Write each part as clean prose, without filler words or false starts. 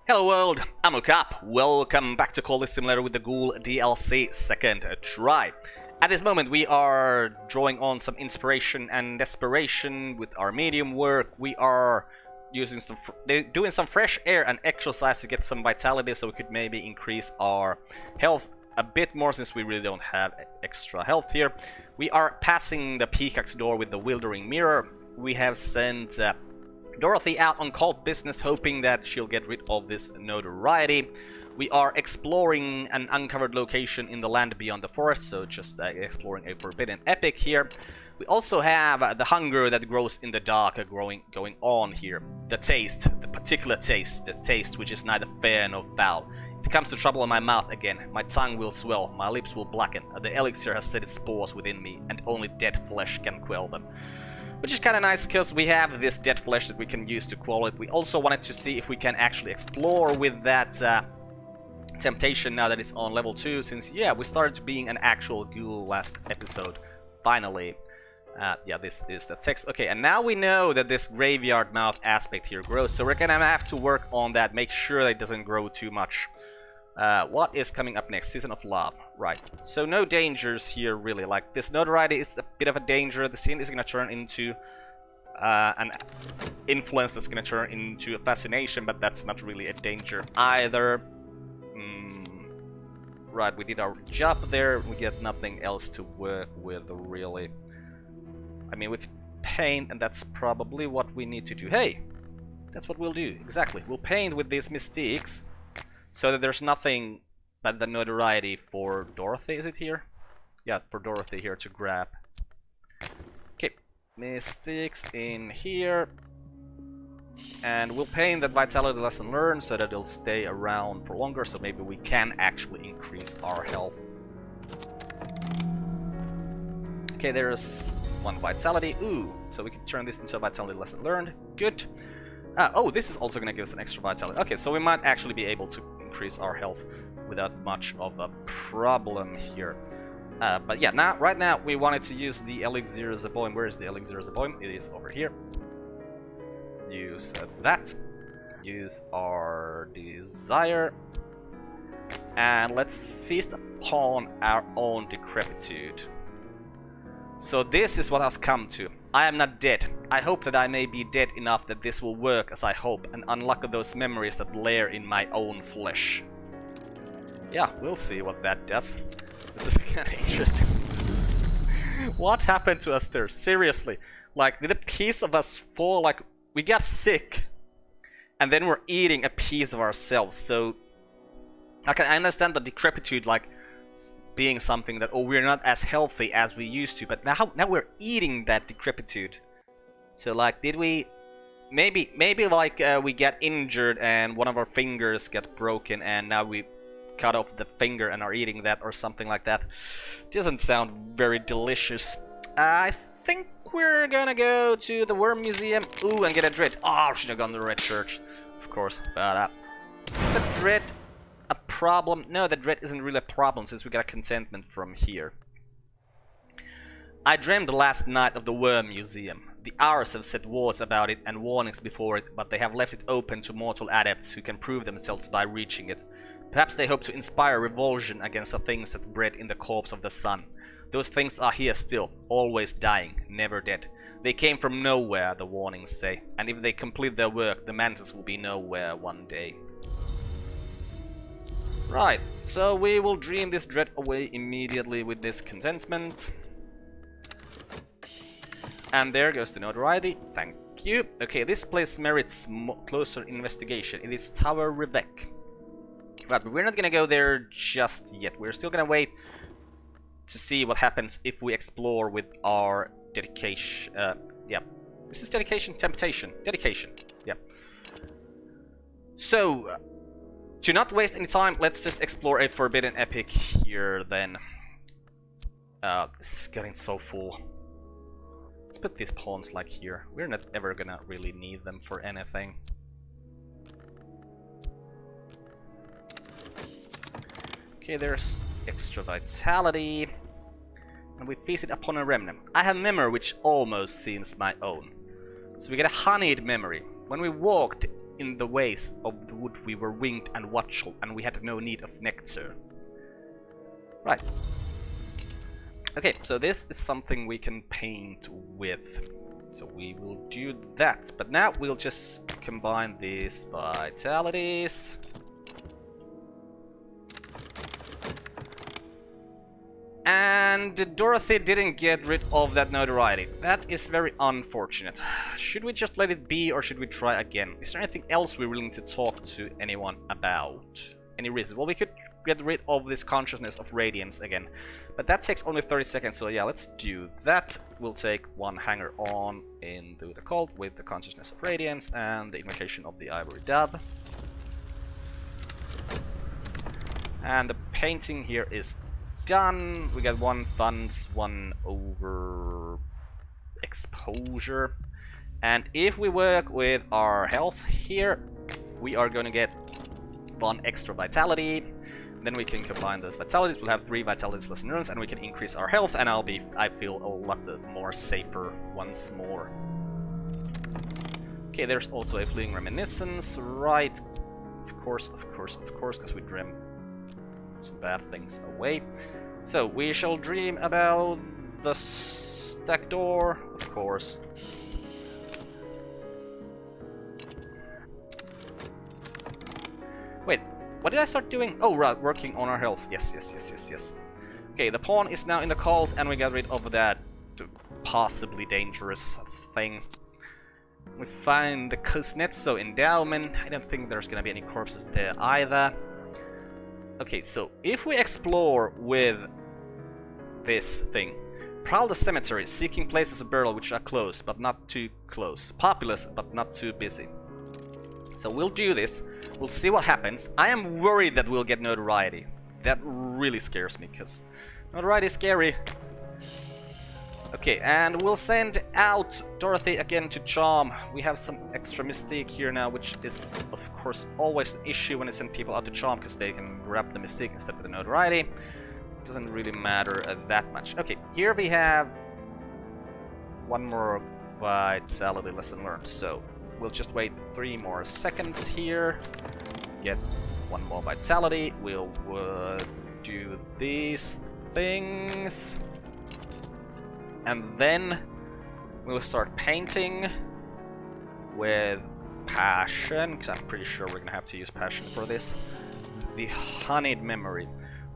Hello world, I'm Carp. Welcome back to Cultist Simulator with the Ghoul DLC second try. At this moment we are drawing on some inspiration and desperation with our medium work. We are using doing some fresh air and exercise to get some vitality so we could maybe increase our health a bit more since we really don't have extra health here. We are passing the Peacock's door with the Wildering Mirror. We have sent Dorothy out on cult business, hoping that she'll get rid of this notoriety. We are exploring an uncovered location in the land beyond the forest, so just exploring a forbidden epic here. We also have the hunger that grows in the dark going on here. The taste, the particular taste, the taste which is neither fair nor foul. It comes to trouble in my mouth again. My tongue will swell, my lips will blacken. The elixir has set its spores within me, and only dead flesh can quell them. Which is kind of nice because we have this dead flesh that we can use to quell it. We also wanted to see if we can actually explore with that temptation now that it's on level 2, since yeah, we started being an actual ghoul last episode. Finally. Yeah, this is the text. Okay, and now we know that this graveyard mouth aspect here grows, so we're gonna have to work on that, make sure that it doesn't grow too much. What is coming up next? Season of Love. Right. So no dangers here, really. Like, this notoriety is a bit of a danger. The scene is going to turn into an influence that's going to turn into a fascination, but that's not really a danger either. Right, we did our job there. We get nothing else to work with, really. I mean, we could paint, and that's probably what we need to do. Hey! That's what we'll do. Exactly. We'll paint with these mystiques. So that there's nothing but the notoriety for Dorothy, is it here? Yeah, for Dorothy here to grab. Okay, mystics in here. And we'll paint that vitality lesson learned so that it'll stay around for longer, so maybe we can actually increase our health. Okay, there's one vitality. Ooh, so we can turn this into a vitality lesson learned. Good. Oh, this is also going to give us an extra vitality. Okay, so we might actually be able to increase our health without much of a problem here. But yeah, right now we wanted to use the Elixir Zaboim. Where is the Elixir Zaboim? It is over here. Use that. Use our desire. And let's feast upon our own decrepitude. So this is what has come to. I am not dead. I hope that I may be dead enough that this will work as I hope and unlock those memories that lair in my own flesh. Yeah, we'll see what that does. This is kind of interesting. What happened to us there? Seriously. Like, did a piece of us fall? Like, we got sick and then we're eating a piece of ourselves. So, okay, I understand the decrepitude, like, being something that, oh, we're not as healthy as we used to, but now we're eating that decrepitude. So like, did we maybe like we get injured and one of our fingers get broken and now we cut off the finger and are eating that or something like that? Doesn't sound very delicious. I think we're gonna go to the Worm Museum. Ooh, and get a dread. Oh, should have gone to the Red Church, of course. But is the dread a problem? No, the dread isn't really a problem since we got a contentment from here. I dreamed last night of the Worm Museum. The hours have said words about it and warnings before it, but they have left it open to mortal adepts who can prove themselves by reaching it. Perhaps they hope to inspire revulsion against the things that bred in the corpse of the sun. Those things are here still, always dying, never dead. They came from nowhere, the warnings say, and if they complete their work, the mantis will be nowhere one day. Right, so we will dream this dread away immediately with this contentment. And there goes the notoriety, thank you. Okay, this place merits closer investigation. It is Tower Rebecca. Right, but we're not gonna go there just yet. We're still gonna wait to see what happens if we explore with our dedication. Yeah, this is dedication, temptation, dedication, yeah. So, to not waste any time, let's just explore a forbidden epic here then. This is getting so full. Let's put these pawns like here. We're not ever gonna really need them for anything. Okay, there's extra vitality. And we feast it upon a remnant. I have memory which almost seems my own. So we get a honeyed memory. When we walked in the ways of the wood we were winged and watchful, and we had no need of nectar. Right. Okay, so this is something we can paint with. So we will do that. But now we'll just combine these vitalities. And Dorothy didn't get rid of that notoriety. That is very unfortunate. Should we just let it be, or should we try again? Is there anything else we're willing to talk to anyone about? Any reason? Well, we could get rid of this consciousness of radiance again. But that takes only 30 seconds, so yeah, let's do that. We'll take one hanger on into the cult with the consciousness of radiance and the invocation of the ivory dove. And the painting here is done. We got 1 funds, 1 over exposure. And if we work with our health here, we are going to get 1 extra vitality. Then we can combine those vitalities. We'll have 3 vitalities less endurance, and we can increase our health, and I feel a lot more safer once more. Okay, there's also a fleeting reminiscence, right? Of course, because we dream some bad things away. So we shall dream about the stack door, of course. Wait, what did I start doing? Oh, right, working on our health. Yes. Okay, the pawn is now in the cult, and we got rid of that possibly dangerous thing. We find the Kuznetsov endowment. I don't think there's gonna be any corpses there either. Okay, so if we explore with this thing, prowl the cemetery, seeking places of burial which are close but not too close, populous but not too busy. So we'll do this. We'll see what happens. I am worried that we'll get notoriety. That really scares me, because notoriety is scary. Okay, and we'll send out Dorothy again to charm. We have some extra mystique here now, which is of course always an issue when I send people out to charm, because they can grab the mystique instead of the notoriety. It doesn't really matter that much. Okay, here we have 1 more vitality lesson learned. So we'll just wait 3 more seconds here. Get 1 more vitality. We'll do these things. And then we'll start painting with passion, because I'm pretty sure we're gonna have to use passion for this. The honeyed memory.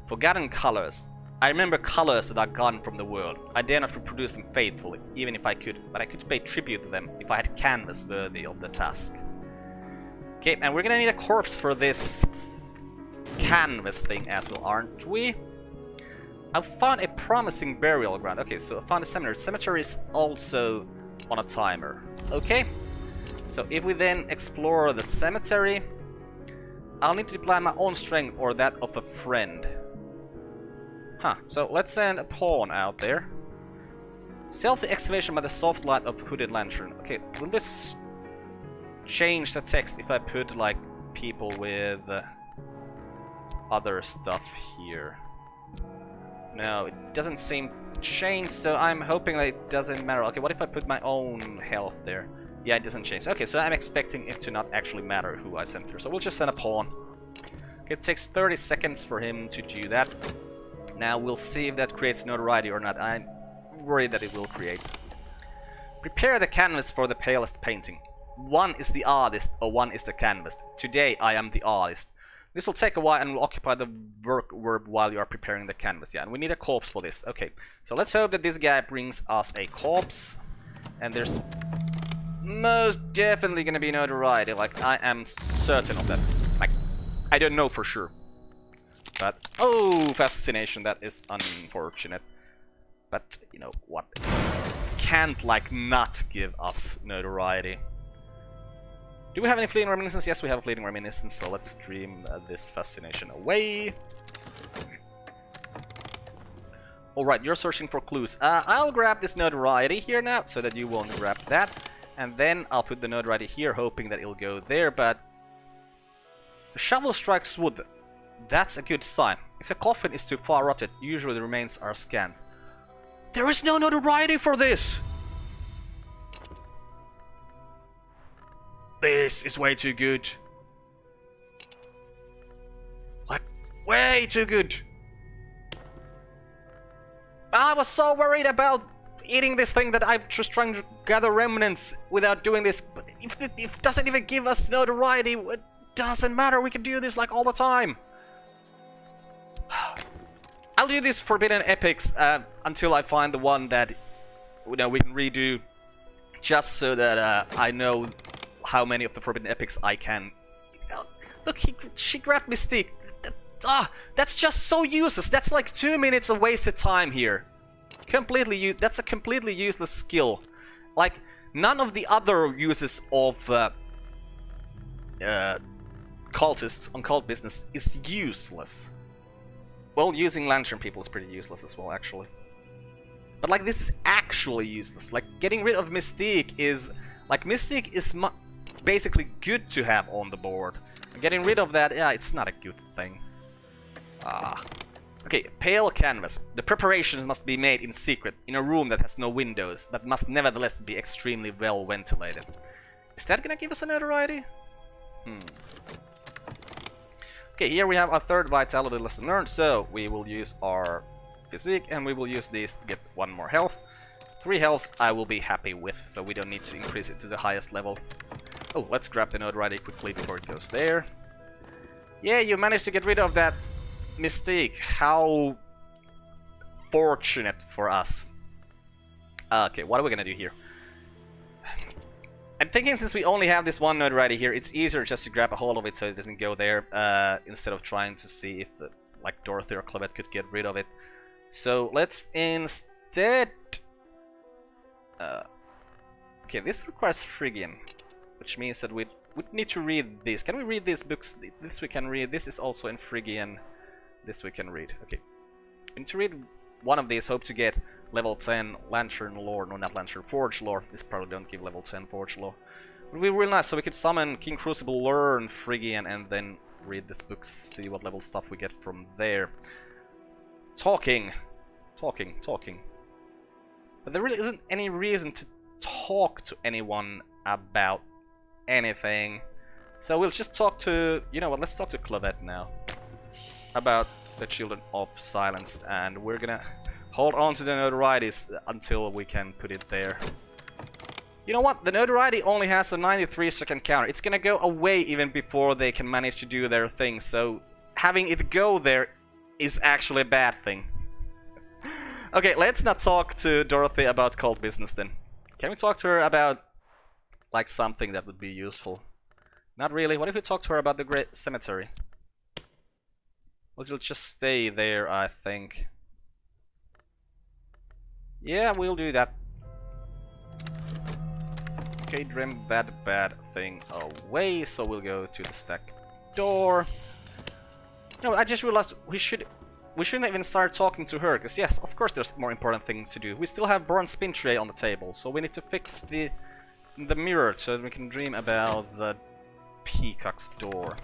Forgotten colors. I remember colors that are gone from the world. I dare not reproduce them faithfully, even if I could, but I could pay tribute to them if I had canvas worthy of the task. Okay, and we're gonna need a corpse for this canvas thing as well, aren't we? I found a promising burial ground. Okay, so I found a cemetery. Cemetery is also on a timer. Okay, so if we then explore the cemetery, I'll need to deploy my own strength or that of a friend. Huh, so let's send a pawn out there. Stealthy excavation by the soft light of hooded lantern. Okay, will this change the text if I put like people with other stuff here? No, it doesn't seem to change, so I'm hoping that it doesn't matter. Okay, what if I put my own health there? Yeah, it doesn't change. Okay, so I'm expecting it to not actually matter who I send here. So we'll just send a pawn. Okay, it takes 30 seconds for him to do that. Now we'll see if that creates notoriety or not. I'm worried that it will create. Prepare the canvas for the Palest Painting. 1 is the artist, or 1 is the canvas. Today I am the artist. This will take a while and will occupy the verb while you are preparing the canvas. Yeah, and we need a corpse for this. Okay, so let's hope that this guy brings us a corpse. And there's most definitely gonna be notoriety. Like, I am certain of that. Like, I don't know for sure. But, oh, fascination, that is unfortunate. But, you know what? Can't, like, not give us notoriety. Do we have any fleeting reminiscence? Yes, we have a fleeting reminiscence, so let's dream this fascination away. Alright, you're searching for clues. I'll grab this notoriety here now, so that you won't grab that. And then I'll put the notoriety here, hoping that it'll go there, but... The shovel strikes wood. That's a good sign. If the coffin is too far rotted, usually the remains are scanned. There is no notoriety for this! This is way too good. Like, way too good. I was so worried about eating this thing that I'm just trying to gather remnants without doing this. But if it doesn't even give us notoriety, it doesn't matter. We can do this like all the time. I'll do these Forbidden Epics until I find the one that we can redo, just so that I know how many of the Forbidden Epics I can. Look, she grabbed Mystique. That's just so useless. That's like 2 minutes of wasted time here. That's a completely useless skill. Like, none of the other uses of cultists on cult business is useless. Well, using lantern people is pretty useless as well, actually. But like, this is actually useless. Like, getting rid of Mystique is... Like, Mystique is basically good to have on the board. Getting rid of that, yeah, it's not a good thing. Okay, pale canvas. The preparations must be made in secret, in a room that has no windows, but must nevertheless be extremely well ventilated. Is that gonna give us a notoriety? Okay, here we have our third vitality lesson learned, so we will use our physique and we will use these to get 1 more health. 3 health I will be happy with, so we don't need to increase it to the highest level. Oh, let's grab the notoriety quickly before it goes there. Yeah, you managed to get rid of that Mystique. How fortunate for us. Okay, what are we gonna do here? I'm thinking since we only have this one notoriety here, it's easier just to grab a hold of it so it doesn't go there, instead of trying to see if like Dorothy or Clavette could get rid of it. So let's instead... okay, this requires Phrygian, which means that we need to read this. Can we read these books? This we can read. This is also in Phrygian. This we can read. Okay. We need to read one of these. Hope to get level 10 Lantern Lore. No, not Lantern. Forge Lore. This probably don't give level 10 Forge Lore. It would be real nice. So we could summon King Crucible, learn Phrygian, and then read this book. See what level stuff we get from there. Talking. But there really isn't any reason to talk to anyone about anything. So we'll just talk to... You know what? Let's talk to Clavette now. About the Children of Silence, and we're gonna hold on to the notorieties until we can put it there. You know what? The notoriety only has a 93-second counter. It's gonna go away even before they can manage to do their thing, so having it go there is actually a bad thing. Okay, let's not talk to Dorothy about cult business then. Can we talk to her about like something that would be useful? Not really. What if we talk to her about the Great Cemetery? We'll just stay there, I think. Yeah, we'll do that. Okay, trim that bad thing away, so we'll go to the stack door. No, I just realized we shouldn't even start talking to her, because yes, of course there's more important things to do. We still have bronze spin tray on the table, so we need to fix the mirror so that we can dream about the peacock's door.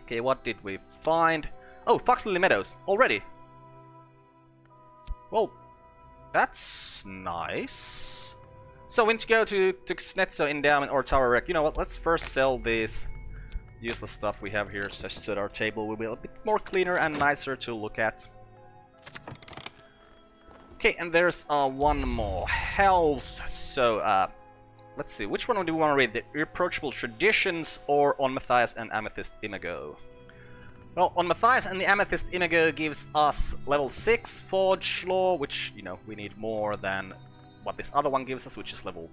Okay, what did we find? Oh, Fox Lily Meadows, already. Well, that's nice. So we need to go to Snetzo Endowment or Tower Wreck. You know what, let's first sell this useless stuff we have here, such that our table will be a bit more cleaner and nicer to look at. Okay, and there's 1 more health. So, let's see, which one do we want to read? The Irreproachable Traditions or On Matthias and Amethyst Imago? Well, On Matthias and the Amethyst Imago gives us level 6 Forge Lore, which, you know, we need more than what this other one gives us, which is level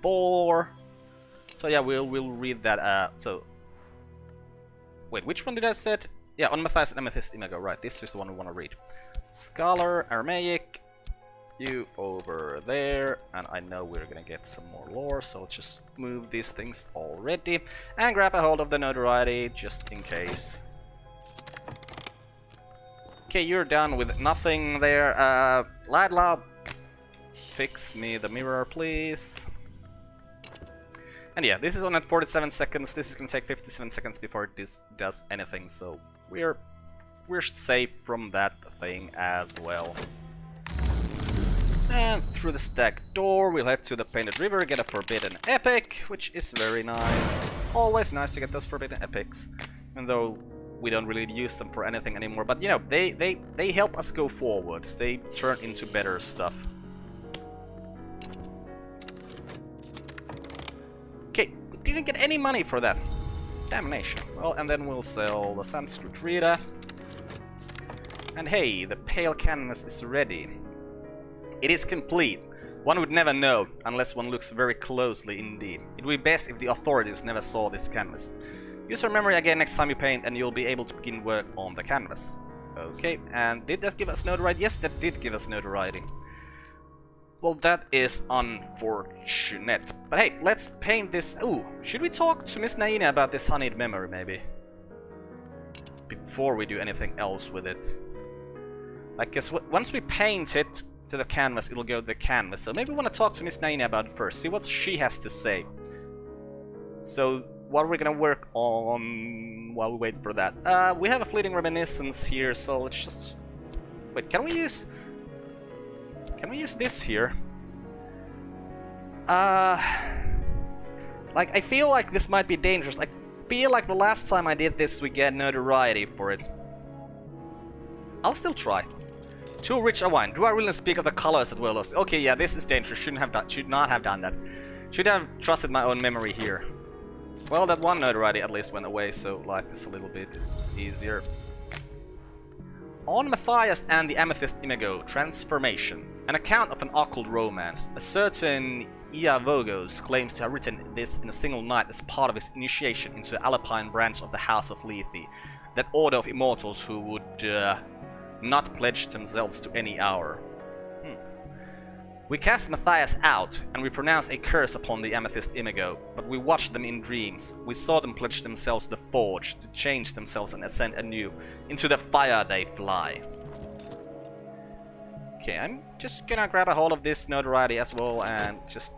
4. So yeah, we'll read that. So, wait, which one did I said? Yeah, On Matthias and Amethyst Imago, right, this is the one we want to read. Scholar, Aramaic, you over there, and I know we're gonna get some more lore, so let's just move these things already, and grab a hold of the notoriety, just in case. Okay, you're done with nothing there. Ladla, fix me the mirror, please. And yeah, this is on at 47 seconds. This is gonna take 57 seconds before it does anything, so we're safe from that thing as well. And through the stack door, we'll head to the Painted River, get a Forbidden Epic, which is very nice. Always nice to get those Forbidden Epics, even though we don't really use them for anything anymore. But you know, they help us go forwards. They turn into better stuff. Okay, we didn't get any money for that. Damnation. Well, and then we'll sell the Sanskrit Rita. And hey, the pale canvas is ready. It is complete. One would never know unless one looks very closely indeed. It would be best if the authorities never saw this canvas. Use your memory again next time you paint and you'll be able to begin work on the canvas. Okay, and did that give us notoriety? Yes, that did give us notoriety. Well, that is unfortunate. But hey, let's paint this. Ooh, should we talk to Miss Naina about this honeyed memory maybe? Before we do anything else with it. I guess once we paint it to the canvas, it'll go to the canvas. So maybe we want to talk to Miss Naina about it first, see what she has to say. So, what are we gonna work on while we wait for that? We have a fleeting reminiscence here, so let's just... Wait, can we use this here? Like, I feel like this might be dangerous. I feel like the last time I did this, we get notoriety for it. I'll still try. Too rich a wine. Do I really speak of the colors that were lost? Okay, yeah, this is dangerous. Should not have done that. Should have trusted my own memory here. Well, that one notoriety at least went away, so life is a little bit easier. On Matthias and the Amethyst Imago, Transformation. An account of an occult romance. A certain Iavogos claims to have written this in a single night as part of his initiation into the Alpine branch of the House of Lethe. That order of immortals who would not pledge themselves to any hour. We cast Matthias out, and we pronounce a curse upon the Amethyst Imago, but we watched them in dreams. We saw them pledge themselves to the Forge, to change themselves and ascend anew. Into the fire they fly. Okay, I'm just gonna grab a hold of this notoriety as well, and just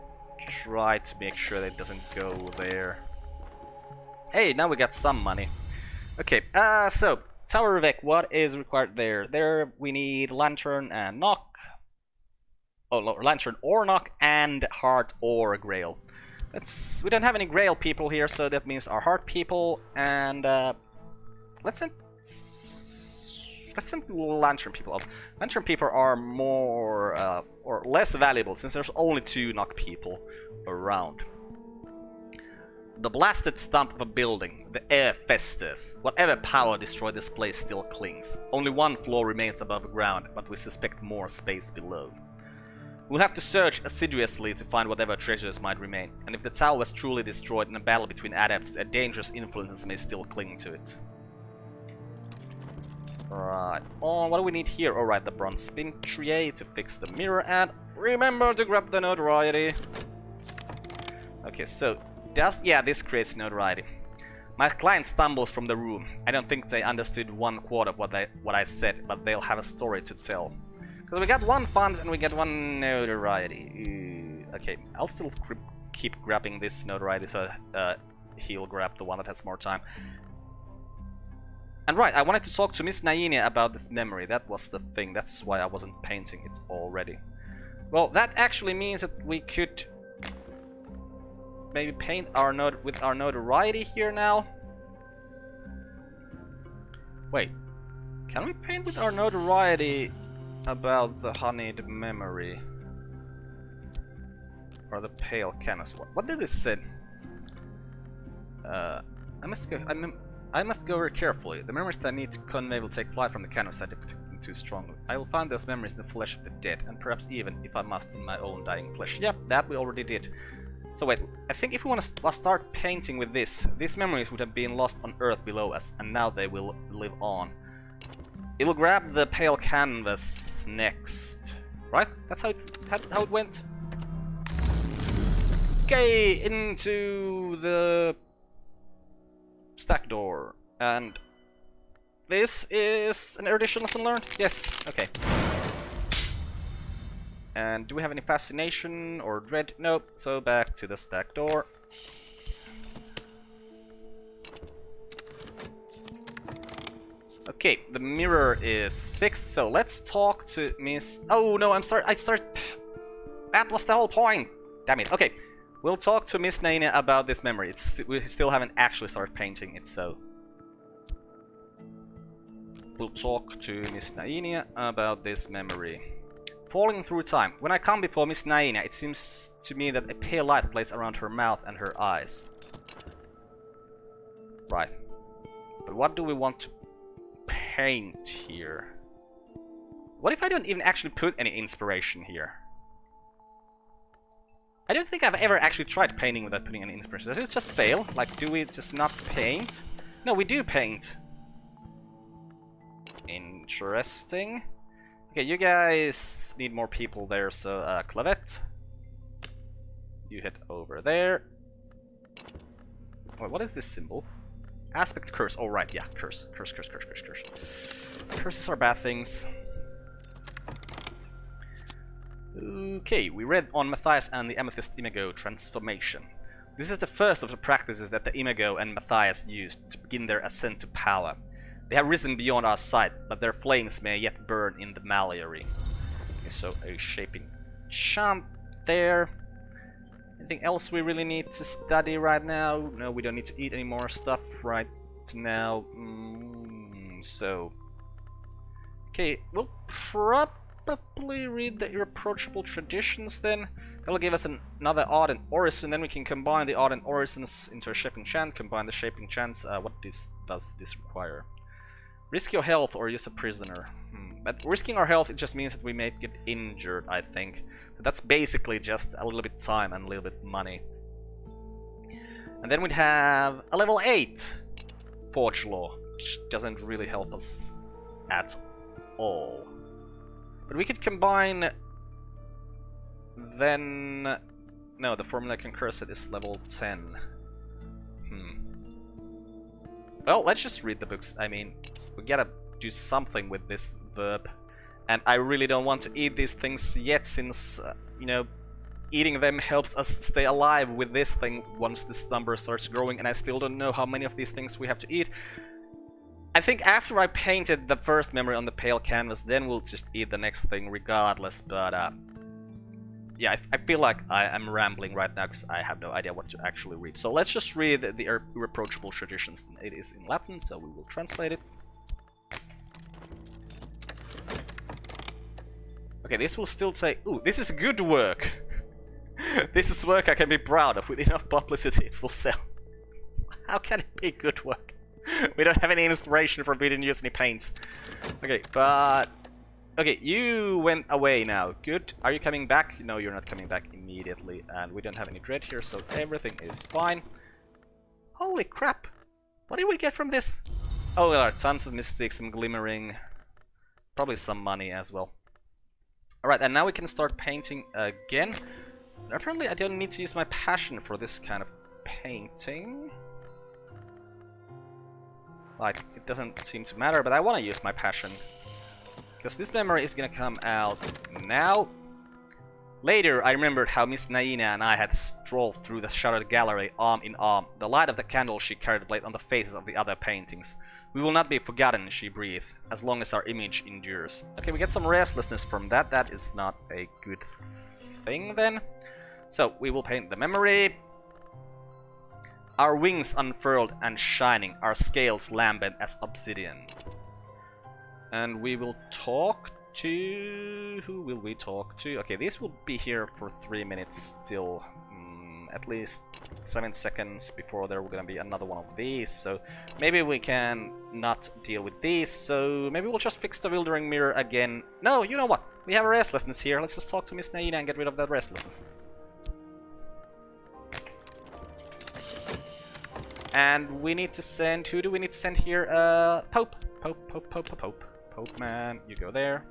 try to make sure that it doesn't go there. Hey, now we got some money. Okay, so, Tower of Ek, what is required there? There we need Lantern and Knock. Oh, Lantern or Knock and Heart or Grail. We don't have any Grail people here, so that means our Heart people, and let's send Lantern people up. Lantern people are more or less valuable since there's only 2 Knock people around. The blasted stump of a building, the air festers. Whatever power destroyed this place still clings. Only one floor remains above ground, but we suspect more space below. We'll have to search assiduously to find whatever treasures might remain, and if the tower was truly destroyed in a battle between adepts, a dangerous influences may still cling to it. Right, what do we need here? Alright, the bronze spin tray to fix the mirror, and remember to grab the notoriety. Okay, so, this creates notoriety. My client stumbles from the room. I don't think they understood 1/4 of what I said, but they'll have a story to tell. Because we got 1 funds and we get 1 notoriety. Okay, I'll still keep grabbing this notoriety, so he'll grab the one that has more time. And right, I wanted to talk to Miss Naina about this memory. That was the thing. That's why I wasn't painting it already. Well, that actually means that we could maybe paint our with our notoriety here now. Wait, can we paint with our notoriety about the honeyed memory? Or the pale canvas? What did this say? I must go very carefully. The memories that I need to convey will take flight from the canvas. I detect them too strongly. I will find those memories in the flesh of the dead, and perhaps even, if I must, in my own dying flesh. Yep, that we already did. So wait, I think if we want to start painting with this, these memories would have been lost on Earth below us, and now they will live on. It'll grab the pale canvas next, right? That's how it went. Okay, into the stack door, and this is an erudition lesson learned. Yes, okay. And do we have any fascination or dread? Nope. So back to the stack door. Okay, the mirror is fixed, so let's talk to Miss... Oh no, I'm sorry, That was the whole point! Damn it. Okay, we'll talk to Miss Naina about this memory. We still haven't actually started painting it, so... We'll talk to Miss Naina about this memory. Falling through time. When I come before Miss Naina, it seems to me that a pale light plays around her mouth and her eyes. Right. But what do we want to paint here? What if I don't even actually put any inspiration here? I don't think I've ever actually tried painting without putting any inspiration. Does it just fail? Like, do we just not paint? No, we do paint. Interesting. Okay, you guys need more people there, so Clavette, you head over there. Wait, what is this symbol? Aspect curse. Oh right, yeah, curse. Curses are bad things. Okay, we read on Matthias and the Amethyst Imago transformation. This is the first of the practices that the Imago and Matthias used to begin their ascent to power. They have risen beyond our sight, but their flames may yet burn in the Mallery. Okay, so a shaping chant there. Anything else we really need to study right now? No, we don't need to eat any more stuff right now. So... Okay, we'll probably read the Irreproachable Traditions then. That'll give us another Ardent Orison, then we can combine the Ardent Orisons into a Shaping Chant, combine the Shaping Chants. What does this require? Risk your health or use a prisoner. But risking our health, it just means that we may get injured, I think. So that's basically just a little bit time and a little bit money. And then we'd have a level 8 Forge Law, which doesn't really help us at all. But we could combine... Then... No, the Formula Concursed is level 10. Well, let's just read the books. I mean, we gotta do something with this verb. And I really don't want to eat these things yet, since, you know, eating them helps us stay alive with this thing once this number starts growing, and I still don't know how many of these things we have to eat. I think after I painted the first memory on the pale canvas, then we'll just eat the next thing regardless, but yeah, I feel like I am rambling right now because I have no idea what to actually read. So let's just read the Irreproachable Traditions. It is in Latin, so we will translate it. Okay, this will still say, ooh, this is good work. This is work I can be proud of. With enough publicity, it will sell. How can it be good work? We don't have any inspiration from we didn't use any paints. Okay, but... Okay, you went away now. Good. Are you coming back? No, you're not coming back immediately. And we don't have any dread here, so everything is fine. Holy crap! What did we get from this? Oh, there are tons of mystics, some glimmering. Probably some money as well. Alright, and now we can start painting again. Apparently I don't need to use my passion for this kind of painting. Like, it doesn't seem to matter, but I want to use my passion. Because this memory is gonna come out now. Later, I remembered how Miss Naina and I had strolled through the shuttered gallery arm in arm. The light of the candle she carried played on the faces of the other paintings. We will not be forgotten, she breathed, as long as our image endures. Okay, we get some restlessness from that. That is not a good thing then. So, we will paint the memory. Our wings unfurled and shining, our scales lambent as obsidian. And we will talk to... Who will we talk to? Okay, this will be here for 3 minutes still. At least 7 seconds before there will gonna be another one of these. So maybe we can not deal with these. So maybe we'll just fix the Wildering Mirror again. No, you know what? We have a restlessness here. Let's just talk to Miss Naina and get rid of that restlessness. And we need to send... Who do we need to send here? Pope. Pope man, you go there.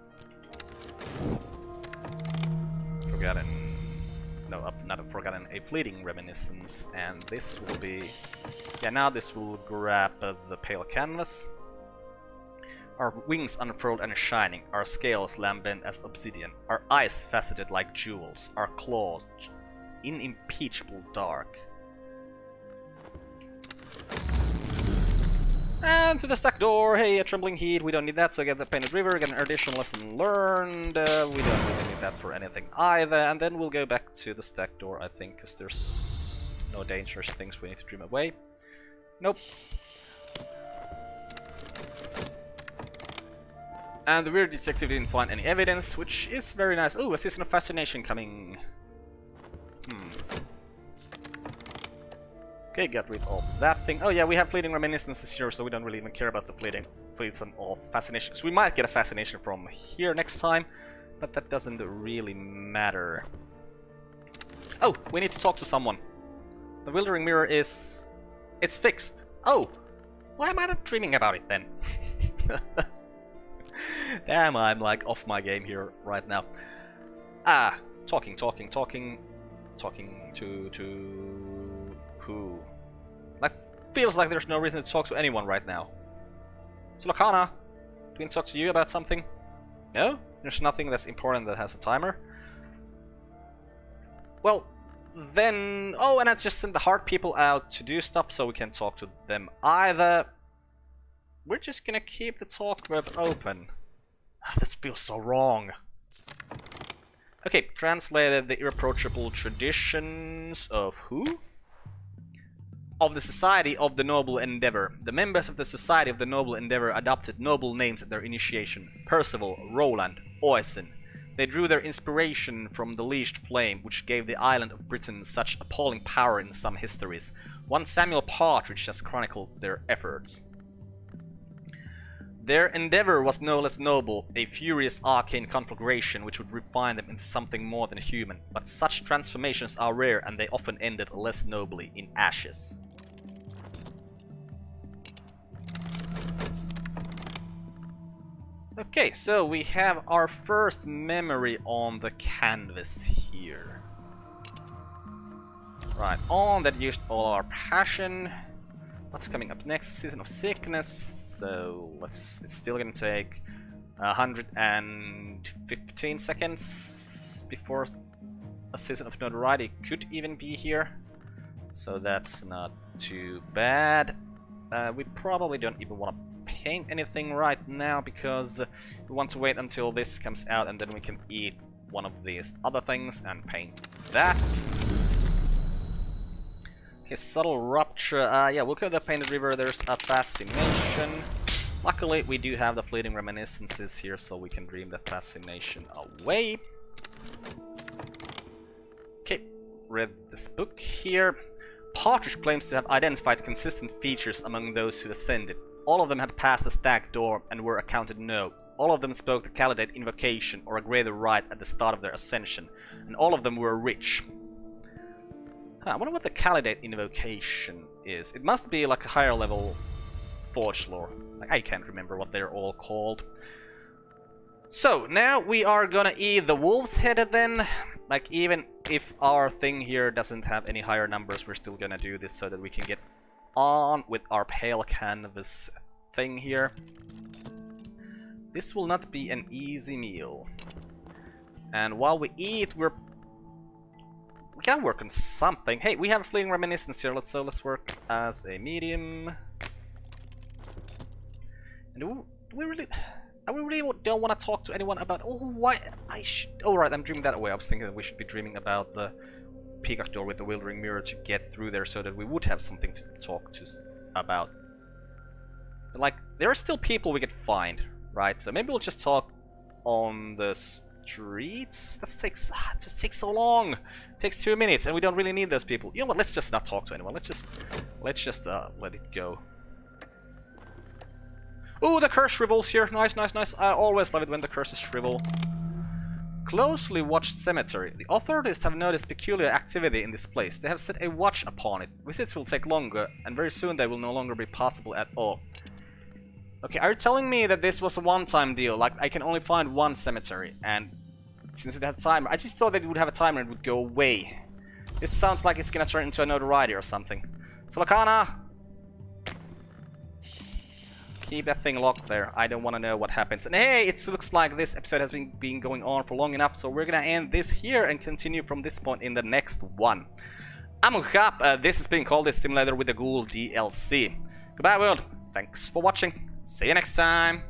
Forgotten. No, not forgotten. A fleeting reminiscence. And this will be... Yeah, now this will grab the pale canvas. Our wings unfurled and shining. Our scales lambent as obsidian. Our eyes faceted like jewels. Our claws unimpeachable dark. And to the stack door, hey, a trembling heat, we don't need that, so get the painted river, get an additional lesson learned, we don't really need that for anything either, and then we'll go back to the stack door, I think, because there's no dangerous things we need to dream away. Nope. And the weird detective didn't find any evidence, which is very nice. Ooh, a season of fascination coming. Okay, got rid of that thing. Oh yeah, we have fleeting reminiscences here, so we don't really even care about the fleeting of fascination. So we might get a fascination from here next time, but that doesn't really matter. Oh, we need to talk to someone. The Wildering Mirror is... it's fixed. Oh, why am I not dreaming about it then? Damn, I'm like off my game here right now. Ah, talking to who? Like, feels like there's no reason to talk to anyone right now. So Lakana, do we need to talk to you about something? No? There's nothing that's important that has a timer? Well, then... oh, and I just sent the hard people out to do stuff so we can talk to them either. We're just gonna keep the talk web open. That feels so wrong. Okay, translated the irreproachable traditions of who? Of the Society of the Noble Endeavor. The members of the Society of the Noble Endeavor adopted noble names at their initiation. Percival, Roland, Oisin. They drew their inspiration from the leashed flame, which gave the island of Britain such appalling power in some histories. One Samuel Partridge has chronicled their efforts. Their endeavor was no less noble, a furious arcane conflagration which would refine them into something more than human, but such transformations are rare and they often ended less nobly in ashes. Okay, so we have our first memory on the canvas here. Right, on that used all our passion. What's coming up next? Season of Sickness. So it's still gonna take 115 seconds before a Season of Notoriety could even be here. So that's not too bad. We probably don't even want to paint anything right now because we want to wait until this comes out and then we can eat one of these other things and paint that. Okay, subtle rupture. Yeah, we'll go to the painted river. There's a fascination. Luckily, we do have the fleeting reminiscences here, so we can dream that fascination away. Okay, read this book here. Partridge claims to have identified consistent features among those who ascended. All of them had passed the stag door and were accounted no. All of them spoke the candidate invocation or a greater rite at the start of their ascension, and all of them were rich. I wonder what the candidate invocation is. It must be like a higher level forge lore. Like, I can't remember what they're all called. So now we are gonna eat the wolf's head then. Like, even if our thing here doesn't have any higher numbers, we're still gonna do this so that we can get on with our pale canvas thing here. This will not be an easy meal. And while we eat, we can work on something. Hey, we have a fleeting reminiscence here, so let's work as a medium. And we really don't want to talk to anyone about... oh, why? I should... oh, right, I'm dreaming that away. I was thinking that we should be dreaming about the peacock door with the Wildering Mirror to get through there so that we would have something to talk to about. But, like, there are still people we could find, right? So maybe we'll just talk on the streets? That just takes so long. It takes 2 minutes and we don't really need those people. You know what, let's just not talk to anyone. Let's just let it go. Ooh, the curse shrivels here. Nice, nice, nice. I always love it when the curses shrivel. Closely watched cemetery. The authorities have noticed peculiar activity in this place. They have set a watch upon it. Visits will take longer, and very soon they will no longer be possible at all. Okay, are you telling me that this was a one-time deal? Like, I can only find one cemetery, and since it had a timer, I just thought that it would have a timer and it would go away. This sounds like it's gonna turn into a notoriety or something. So, Lakana! Keep that thing locked there. I don't want to know what happens. And hey, it looks like this episode has been going on for long enough, so we're gonna end this here and continue from this point in the next one. I'm Carp. This has been Cultist Simulator with the Ghoul DLC. Goodbye, world. thanks for watching. See you next time.